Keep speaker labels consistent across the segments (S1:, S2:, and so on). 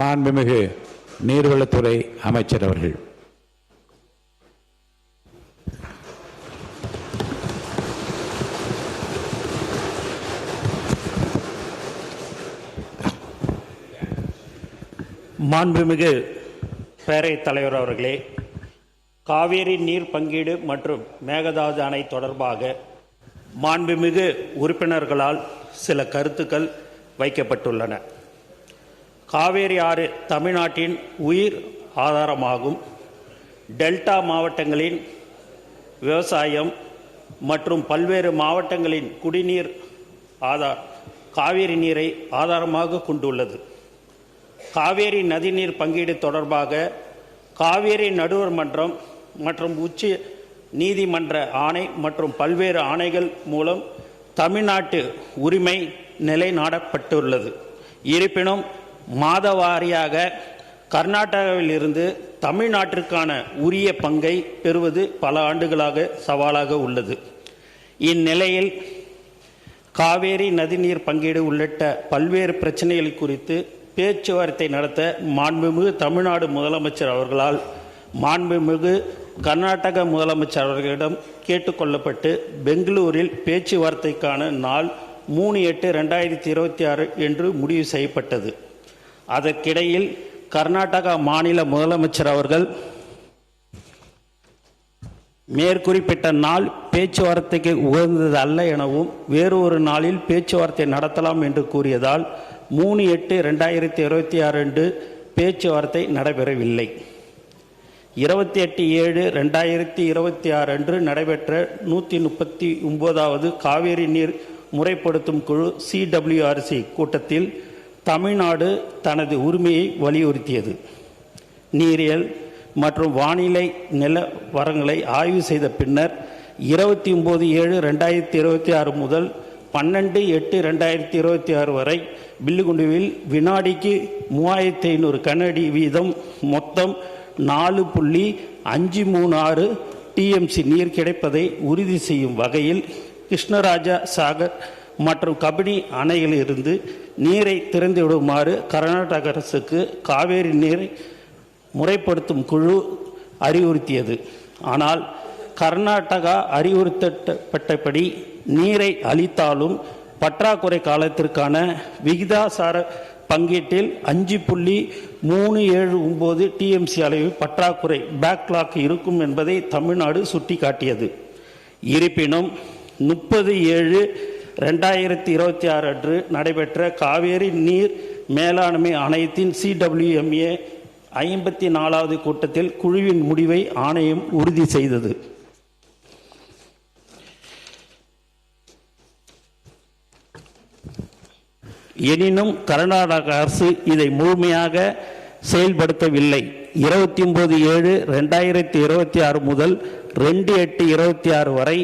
S1: மாண்புமிகு நீர்வளத்துறை அமைச்சர் அவர்கள்.
S2: மாண்புமிகு பேரவைத் தலைவர் அவர்களே, காவேரி நீர் பங்கீடு மற்றும் மேகதாது அணை தொடர்பாக மாண்புமிகு உறுப்பினர்களால் சில கருத்துக்கள் வைக்கப்பட்டுள்ளன. காவேரி ஆறு தமிழ்நாட்டின் உயிர் ஆதாரமாகும். டெல்டா மாவட்டங்களின் விவசாயம் மற்றும் பல்வேறு மாவட்டங்களின் குடிநீர் காவேரி நீரை ஆதாரமாக கொண்டுள்ளது. காவேரி நதிநீர் பங்கீடு தொடர்பாக காவேரி நடுவர் மன்றம் மற்றும் உச்ச நீதிமன்ற ஆணை மற்றும் பல்வேறு ஆணைகள் மூலம் தமிழ்நாட்டு உரிமை நிலைநாட்டப்பட்டுள்ளது. இருப்பினும் மாதவாரியாக கர்நாடகாவில் இருந்து தமிழ்நாட்டிற்கான உரிய பங்கை பெறுவது பல ஆண்டுகளாக சவாலாக உள்ளது. இந்நிலையில் காவேரி நதிநீர் பங்கீடு உள்ளிட்ட பல்வேறு பிரச்சனைகள் குறித்து பேச்சுவார்த்தை நடத்த மாண்புமிகு தமிழ்நாடு முதலமைச்சர் அவர்களால் மாண்புமிகு கர்நாடக முதலமைச்சர் அவர்களிடம் கேட்டுக்கொள்ளப்பட்டு பெங்களூரில் பேச்சுவார்த்தைக்கான நாள் 3/8/2026 என்று முடிவு செய்யப்பட்டது. அதற்கிடையில் கர்நாடகா மாநில முதலமைச்சர் அவர்கள் மேற்குறிப்பிட்ட நாள் பேச்சுவார்த்தைக்கு உகந்தது அல்ல எனவும் வேறு ஒரு நாளில் பேச்சுவார்த்தை நடத்தலாம் என்று கூறியதால் 3/8/2026 அன்று பேச்சுவார்த்தை நடைபெறவில்லை. 28/7/2026 அன்று நடைபெற்ற 139வது காவேரி நீர் முறைப்படுத்தும் குழு CWRC கூட்டத்தில் தமிழ்நாடு தனது உரிமையை வலியுறுத்தியது. நீரியல் மற்றும் வானிலை நிலவரங்களை ஆய்வு செய்த பின்னர் 29/7/2026 முதல் 12/8/2026 வரை பில்லுகுண்டுவில் வினாடிக்கு 3500 கனஅடி வீதம் மொத்தம் 4.536 TMC நீர் கிடைப்பதை உறுதி செய்யும் வகையில் கிருஷ்ணராஜா சாகர் மற்றும் கபினி அணைகளிலிருந்து நீரை திறந்துவிடுமாறு கர்நாடக அரசுக்கு காவேரி நீரை முறைப்படுத்தும் குழு அறிவுறுத்தியது. ஆனால் கர்நாடகா அறிவுறுத்தப்பட்டபடி நீரை அளித்தாலும் பற்றாக்குறை காலத்திற்கான விகிதாசார பங்கீட்டில் 5.379 TMC அளவில் பற்றாக்குறை பேக்லாக் இருக்கும் என்பதை தமிழ்நாடு சுட்டிக்காட்டியது. இருப்பினும் 30/7/2026 அன்று நடைபெற்ற காவேரி நீர் மேலாண்மை ஆணையத்தின் CWMA 54வது கூட்டத்தில் குழுவின் முடிவை ஆணையம் உறுதி செய்தது. எனினும் கர்நாடக அரசு இதை முழுமையாக செயல்படுத்தவில்லை. 29/7/2026 முதல் 2/8/26 வரை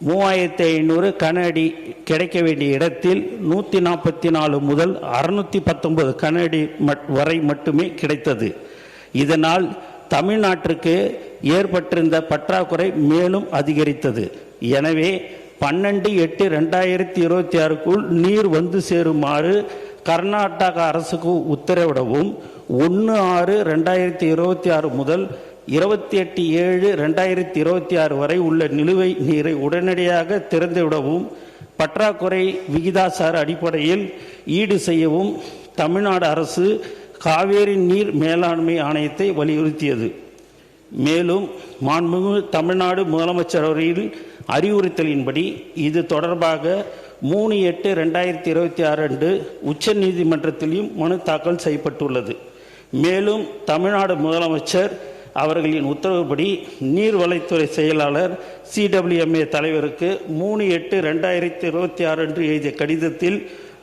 S2: 3500 கனஅடி கிடைக்க வேண்டிய இடத்தில் 144 முதல் 619 கனஅடி வரை மட்டுமே கிடைத்தது. இதனால் தமிழ்நாட்டிற்கு ஏற்பட்டிருந்த பற்றாக்குறை மேலும் அதிகரித்தது. எனவே 12/8/2026க்குள் நீர் வந்து சேருமாறு கர்நாடக அரசுக்கு உத்தரவிடவும் 1/6/2026 முதல் 28/7/2026 வரை உள்ள நிலுவை நீரை உடனடியாக திறந்துவிடவும் பற்றாக்குறை விகிதாசார அடிப்படையில் ஈடு செய்யவும் தமிழ்நாடு அரசு காவேரி நீர் மேலாண்மை ஆணையத்தை வலியுறுத்தியது. மேலும் மாண்புமிகு தமிழ்நாடு முதலமைச்சர் அவர்களின் அறிவுறுத்தலின்படி இது தொடர்பாக 3/8/2026 அன்று உச்ச நீதிமன்றத்திலும் மனு தாக்கல் செய்யப்பட்டுள்ளது. மேலும் தமிழ்நாடு முதலமைச்சர் அவர்களின் உத்தரவுப்படி நீர்வளத்துறை செயலாளர் CWMA தலைவருக்கு 3/8/2026 அன்று எழுதிய கடிதத்தில்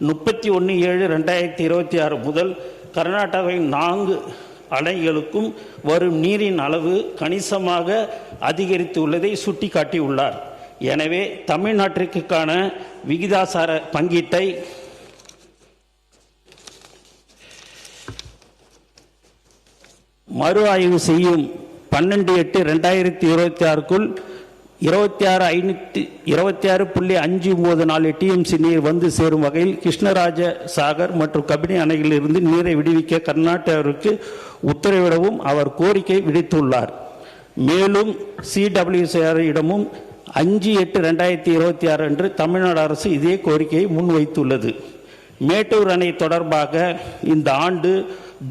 S2: 31/7/2026 முதல் கர்நாடகாவின் 4 அணைகளுக்கும் வரும் நீரின் அளவு கணிசமாக அதிகரித்துள்ளதை சுட்டிக்காட்டியுள்ளார். எனவே தமிழ்நாட்டிற்கான விகிதாசார பங்கீட்டை மறு ஆய்வு செய்யும் 12/8/2026க்குள் 26.54 டிஎம்சி நீர் வந்து சேரும் வகையில் கிருஷ்ணராஜ சாகர் மற்றும் கபினி அணைகளிலிருந்து நீரை விடுவிக்க கர்நாடகாவிற்கு உத்தரவிடவும் அவர் கோரிக்கை விடுத்துள்ளார். மேலும் CWCR இடமும் 5/8/2026 அன்று தமிழ்நாடு அரசு இதே கோரிக்கையை முன்வைத்துள்ளது. மேட்டூர் அணை தொடர்பாக இந்த ஆண்டு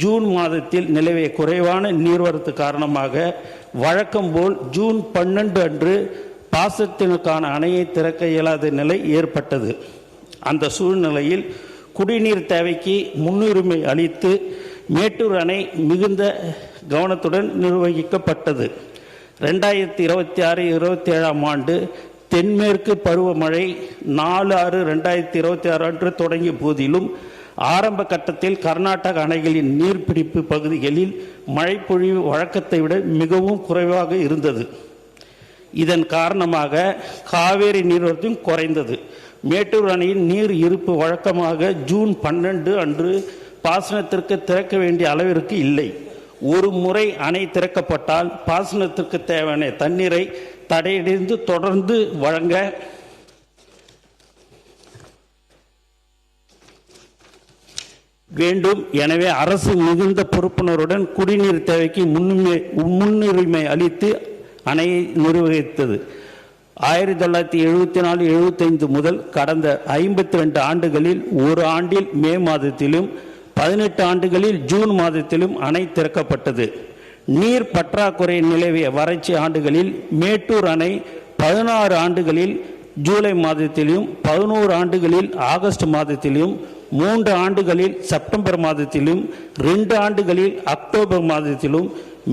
S2: ஜூன் மாதத்தில் நிலவிய குறைவான நீர்வரத்து காரணமாக வழக்கம் போல் ஜூன் 12 அன்று பாசனத்திற்கான அணையை திறக்க இயலாத நிலை ஏற்பட்டது. அந்த சூழ்நிலையில் குடிநீர் தேவைக்கு முன்னுரிமை அளித்து மேட்டூர் அணை மிகுந்த கவனத்துடன் நிர்வகிக்கப்பட்டது. 2026-27 ஆண்டு தென்மேற்கு பருவமழை 4/6/2026 அன்று தொடங்கிய போதிலும் ஆரம்ப கட்டத்தில் கர்நாடக அணைகளின் நீர்பிடிப்பு பகுதிகளில் மழைப்பொழிவு வழக்கத்தை விட மிகவும் குறைவாக இருந்தது. இதன் காரணமாக காவேரி நீர்வரத்தும் குறைந்தது. மேட்டூர் அணையின் நீர் இருப்பு வழக்கமாக ஜூன் 12 அன்று பாசனத்திற்கு திறக்க வேண்டிய அளவிற்கு இல்லை. ஒரு முறை அணை திறக்கப்பட்டால் பாசனத்திற்கு தேவையான தண்ணீரை தடையடைந்து தொடர்ந்து வழங்க வேண்டும். எனவே அரசு மிகுந்த பொறுப்புணர்வுடன் குடிநீர் தேவைக்கு முன்னுரிமை அளித்து அணையை நிர்வகித்தது. 1974-75 முதல் கடந்த 52 ஆண்டுகளில் ஒரு ஆண்டில் மே மாதத்திலும் 18 ஆண்டுகளில் ஜூன் மாதத்திலும் அணை திறக்கப்பட்டது. நீர் பற்றாக்குறை நிலவிய வறட்சி ஆண்டுகளில் மேட்டூர் அணை 16 ஆண்டுகளில் ஜூலை மாதத்திலும் 11 ஆண்டுகளில் ஆகஸ்ட் மாதத்திலும் 3 ஆண்டுகளில் செப்டம்பர் மாதத்திலும் 2 ஆண்டுகளில் அக்டோபர் மாதத்திலும்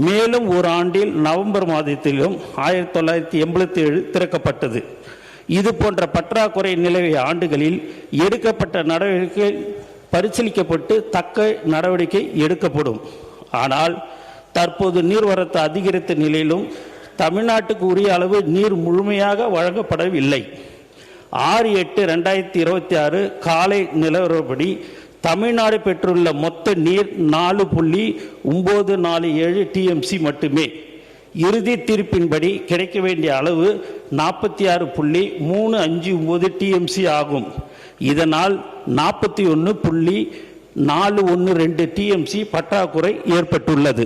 S2: மேலும் ஒரு ஆண்டில் நவம்பர் மாதத்திலும் 1987 திறக்கப்பட்டது. இது போன்ற பற்றாக்குறை நிலவிய ஆண்டுகளில் எடுக்கப்பட்ட நடவடிக்கை பரிசீலிக்கப்பட்டு தக்க நடவடிக்கை எடுக்கப்படும். ஆனால் தற்போது நீர்வரத்து அதிகரித்த நிலையிலும் தமிழ்நாட்டுக்கு உரிய அளவு நீர் முழுமையாக வழங்கப்படவில்லை. 6/8/2026 காலை நிலவரப்படி தமிழ்நாடு பெற்றுள்ள மொத்த நீர் 4.947 டிஎம்சி மட்டுமே. இறுதி தீர்ப்பின்படி கிடைக்க வேண்டிய அளவு 46.359 டிஎம்சி ஆகும். இதனால் 41.412 டிஎம்சி பற்றாக்குறை ஏற்பட்டுள்ளது.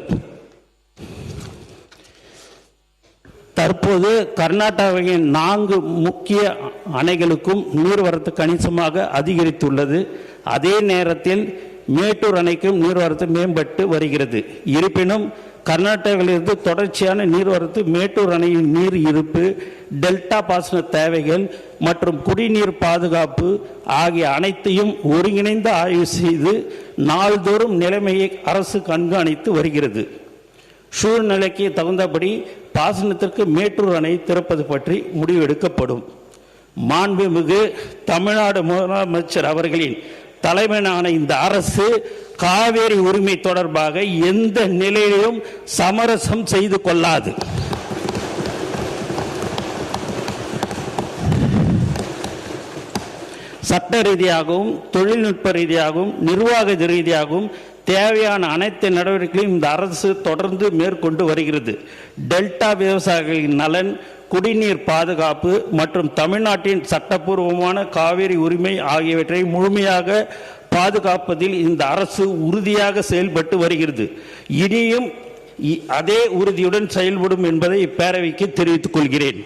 S2: தற்போது கர்நாடகாவின் 4 முக்கிய அணைகளுக்கும் நீர்வரத்து கணிசமாக அதிகரித்துள்ளது. அதே நேரத்தில் மேட்டூர் அணைக்கும் நீர்வரத்து மேம்பட்டு வருகிறது. இருப்பினும் கர்நாடகாவிலிருந்து தொடர்ச்சியான நீர்வரத்து மேட்டூர் அணையின் நீர் இருப்பு, டெல்டா பாசன தேவைகள் மற்றும் குடிநீர் பாதுகாப்பு ஆகிய அனைத்தையும் ஒருங்கிணைந்து ஆய்வு செய்து நாள்தோறும் நிலைமையை அரசு கண்காணித்து வருகிறது. சூழ்நிலைக்கு தகுந்தபடி பாசனத்திற்கு மேட்டூர் அணை திறப்பது பற்றி முடிவெடுக்கப்படும். மாண்புமிகு தமிழ்நாடு முதலமைச்சர் அவர்களின் தலைமையிலான இந்த அரசு காவேரி உரிமை தொடர்பாக எந்த நிலையிலும் சமரசம் செய்து கொள்ளாது. சட்ட ரீதியாகவும் தொழில்நுட்ப ரீதியாகவும் நிர்வாக ரீதியாகவும் தேவையான அனைத்து நடவடிக்கைகளையும் இந்த அரசு தொடர்ந்து மேற்கொண்டு வருகிறது. டெல்டா விவசாயிகளின் நலன், குடிநீர் பாதுகாப்பு மற்றும் தமிழ்நாட்டின் சட்டப்பூர்வமான காவிரி உரிமை ஆகியவற்றை முழுமையாக பாதுகாப்பதில் இந்த அரசு உறுதியாக செயல்பட்டு வருகிறது. இனியும் அதே உறுதியுடன் செயல்படும் என்பதை இப்பேரவைக்கு தெரிவித்துக் கொள்கிறேன்.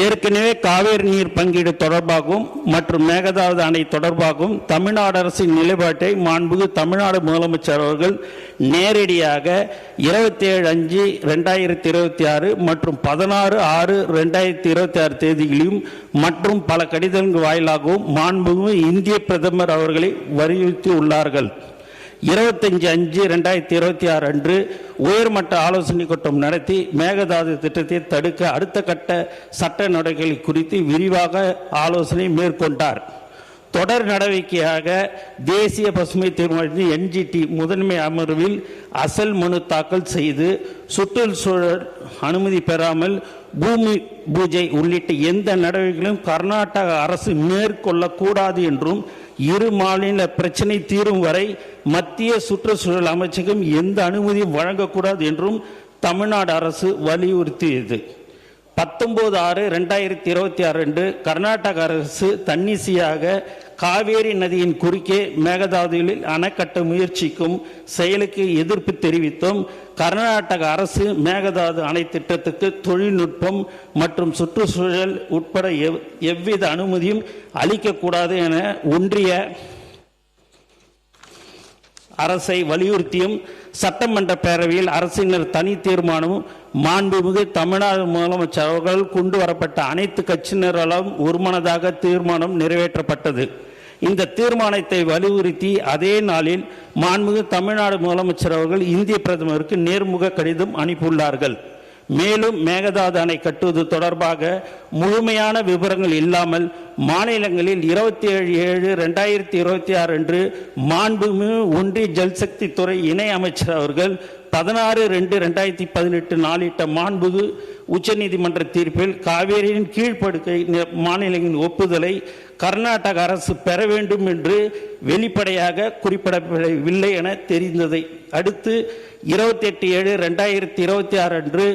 S2: ஏற்கனவே காவேரி நீர் பங்கீடு தொடர்பாகவும் மற்றும் மேகதாது அணை தொடர்பாகவும் தமிழ்நாடு அரசின் நிலைப்பாட்டை மாண்புமிகு தமிழ்நாடு முதலமைச்சர் அவர்கள் நேரடியாக 27/5/2026 மற்றும் 16/6/2026 தேதிகளிலும் மற்றும் பல கடிதங்கள் வாயிலாகவும் மாண்புமிகு இந்திய பிரதமர் அவர்களை வலியுறுத்தி உள்ளார்கள். 25/5/2026 அன்று உயர்மட்ட ஆலோசனை கூட்டம் நடத்தி மேகதாது திட்டத்தை தடுக்க அடுத்த கட்ட சட்ட நடவடிக்கைகள் குறித்து விரிவாக ஆலோசனை மேற்கொண்டார். தொடர் நடவடிக்கையாக தேசிய பசுமை தீர்மானத்தின் NGT முதன்மை அமர்வில் அசல் மனு தாக்கல் செய்து சுற்றுச்சூழல் அனுமதி பெறாமல் பூமி பூஜை உள்ளிட்ட எந்த நடவடிக்கைகளும் கர்நாடக அரசு மேற்கொள்ளக்கூடாது என்றும் இரு மாநில பிரச்சினை தீரும் வரை மத்திய சுற்றுச்சூழல் அமைச்சகம் எந்த அனுமதியும் வழங்கக்கூடாது என்றும் தமிழ்நாடு அரசு வலியுறுத்தியது. 19/6/2026 அன்று கர்நாடக அரசு தன்னிச்சையாக காவேரி நதியின் குறுக்கே மேகதாதுவில் அணை கட்ட முயற்சிக்கும் செயலுக்கு எதிர்ப்பு தெரிவித்தும் கர்நாடக அரசு மேகதாது அணை திட்டத்துக்கு தொழில்நுட்பம் மற்றும் சுற்றுச்சூழல் உட்பட எவ்வித அனுமதியும் அளிக்கக்கூடாது என ஒன்றிய அரசை வலியுறுத்தியும் சட்டமன்ற பேரவையில் அரசினர் தனி தீர்மானமும் மாண்புமிகு தமிழ்நாடு முதலமைச்சர் அவர்கள் கொண்டு வரப்பட்ட அனைத்து கட்சியினராலும் ஒருமனதாக தீர்மானம் நிறைவேற்றப்பட்டது. இந்த தீர்மானத்தை வலியுறுத்தி அதே நாளில் மாண்புமிகு தமிழ்நாடு முதலமைச்சர் அவர்கள் இந்திய பிரதமருக்கு நேர்முக கடிதம் அனுப்பியுள்ளார்கள். மேலும் மேகதாது அணை கட்டுவது தொடர்பாக முழுமையான விவரங்கள் இல்லாமல் மாநிலங்களில் 27/7/2026 அன்று மாண்புமிகு ஒன்றிய ஜல்சக்தி துறை இணை அமைச்சர் அவர்கள் 16/2/2018 நாளிட்ட மாண்புமிகு உச்சநீதிமன்ற தீர்ப்பில் காவேரியின் கீழ்ப்படுக்கை மாநிலங்களின் ஒப்புதலை கர்நாடக அரசு பெற வேண்டும் என்று வெளிப்படையாக குறிப்பிடப்படவில்லை என தெரிந்ததை அடுத்து 28/7/2026 அன்று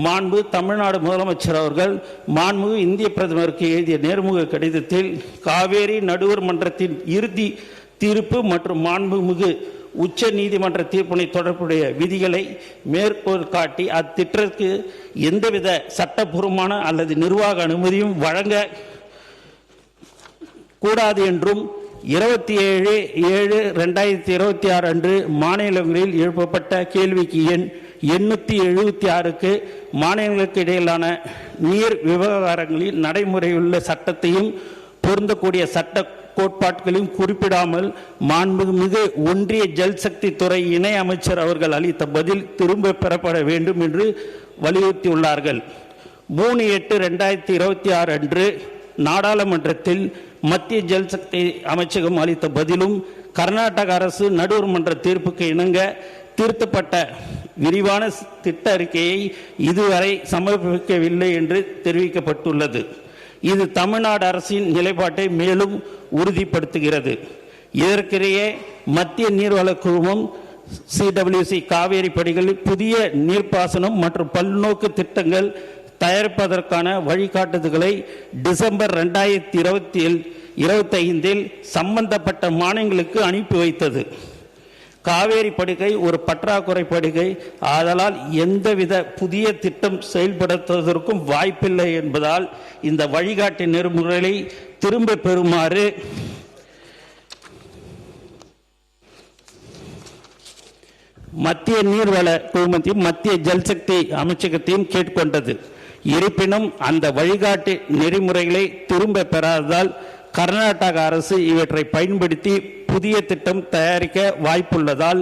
S2: மாண்பு தமிழ்நாடு முதலமைச்சர் அவர்கள் மாண்பு இந்திய பிரதமருக்கு எழுதிய நேர்முக கடிதத்தில் காவேரி நடுவர் மன்றத்தின் இறுதி தீர்ப்பு மற்றும் மாண்புமிகு உச்ச நீதிமன்ற தீர்ப்பினை தொடர்புடைய விதிகளை மேற்கோள் காட்டி அத்திட்டத்திற்கு எந்தவித சட்டப்பூர்வமான அல்லது நிர்வாக அனுமதியும் வழங்க கூடாது என்றும் 27/7/2026 அன்று மாநிலங்களில் எழுப்பப்பட்ட கேள்விக்கு எண் 876க்கு மாநிலங்களுக்கு இடையிலான நீர் விவகாரங்களில் நடைமுறையுள்ள சட்டத்தையும் பொருந்தக்கூடிய சட்ட கோட்பாடுகளையும் குறிப்பிடாமல் மாண்புமிகு ஒன்றிய ஜல்சக்தி துறை இணை அமைச்சர் அவர்கள் அளித்த பதில் திரும்ப பெறப்பட வேண்டும் என்று வலியுறுத்தியுள்ளார்கள். 3/8/2026 அன்று நாடாளுமன்றத்தில் மத்திய ஜல்சக்தி அமைச்சகம் அளித்த பதிலும் கர்நாடக அரசு நடுவர் மன்ற தீர்ப்புக்கு இணங்க திருத்தப்பட்ட விரிவான திட்ட அறிக்கையை இதுவரை சமர்ப்பிக்கவில்லை என்று தெரிவிக்கப்பட்டுள்ளது. இது தமிழ்நாடு அரசின் நிலைப்பாட்டை மேலும் உறுதிப்படுத்துகிறது. இதற்கிடையே மத்திய நீர்வள குழுமம் CWC காவேரி படிகளில் புதிய நீர்ப்பாசனம் மற்றும் பல்நோக்கு திட்டங்கள் தயாரிப்பதற்கான வழிகாட்டுதல்களை டிசம்பர் 2025 சம்பந்தப்பட்ட மாநிலங்களுக்கு அனுப்பி வைத்தது. காவேரி படுகை ஒரு பற்றாக்குறை படுகை, ஆதலால் எந்தவித புதிய திட்டம் செயல்படுத்துவதற்கும் வாய்ப்பில்லை என்பதால் இந்த வழிகாட்டு நெறிமுறைகளை திரும்ப பெறுமாறு மத்திய நீர்வள குழுமத்தையும் மத்திய ஜல்சக்தி அமைச்சகத்தையும் கேட்டுக்கொண்டது. இருப்பினும் அந்த வழிகாட்டு நெறிமுறைகளை திரும்ப பெறாததால் கர்நாடக அரசு இவற்றை பயன்படுத்தி புதிய திட்டம் தயாரிக்க வாய்ப்புள்ளதால்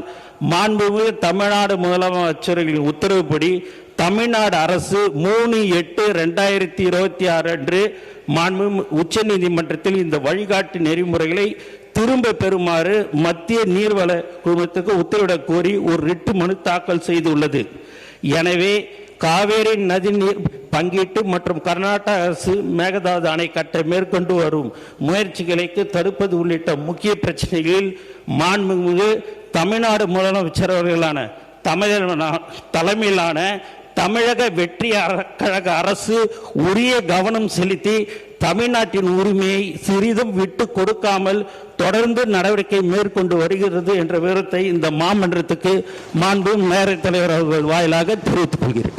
S2: மாண்புமிகு தமிழ்நாடு முதலமைச்சர்களின் உத்தரவுப்படி தமிழ்நாடு அரசு 3/8/2026 அன்று மாண்புமிகு உச்ச நீதிமன்றத்தில் இந்த வழிகாட்டு நெறிமுறைகளை திரும்ப பெறுமாறு மத்திய நீர்வள குழுமத்துக்கு உத்தரவிடக் கோரி ஒரு ரிட் மனு தாக்கல் செய்துள்ளது. எனவே காவேரி நதிநீர் பங்கீட்டு மற்றும் கர்நாடக அரசு மேகதாது அணை கட்ட மேற்கொண்டு வரும் முயற்சிகளுக்கு தடுப்பது உள்ளிட்ட முக்கிய பிரச்சனைகளில் மாண்புமிகு தமிழ்நாடு முதலமைச்சர் அவர்களான தலைமையிலான தமிழக வெற்றி கழக அரசு உரிய கவனம் செலுத்தி தமிழ்நாட்டின் உரிமையை சிறிதும் விட்டு கொடுக்காமல் தொடர்ந்து நடவடிக்கை மேற்கொண்டு வருகிறது என்ற விவரத்தை இந்த மாமன்றத்துக்கு மாண்பு மேயர் தலைவர் அவர்கள் வாயிலாக தெரிவித்துக் கொள்கிறேன்.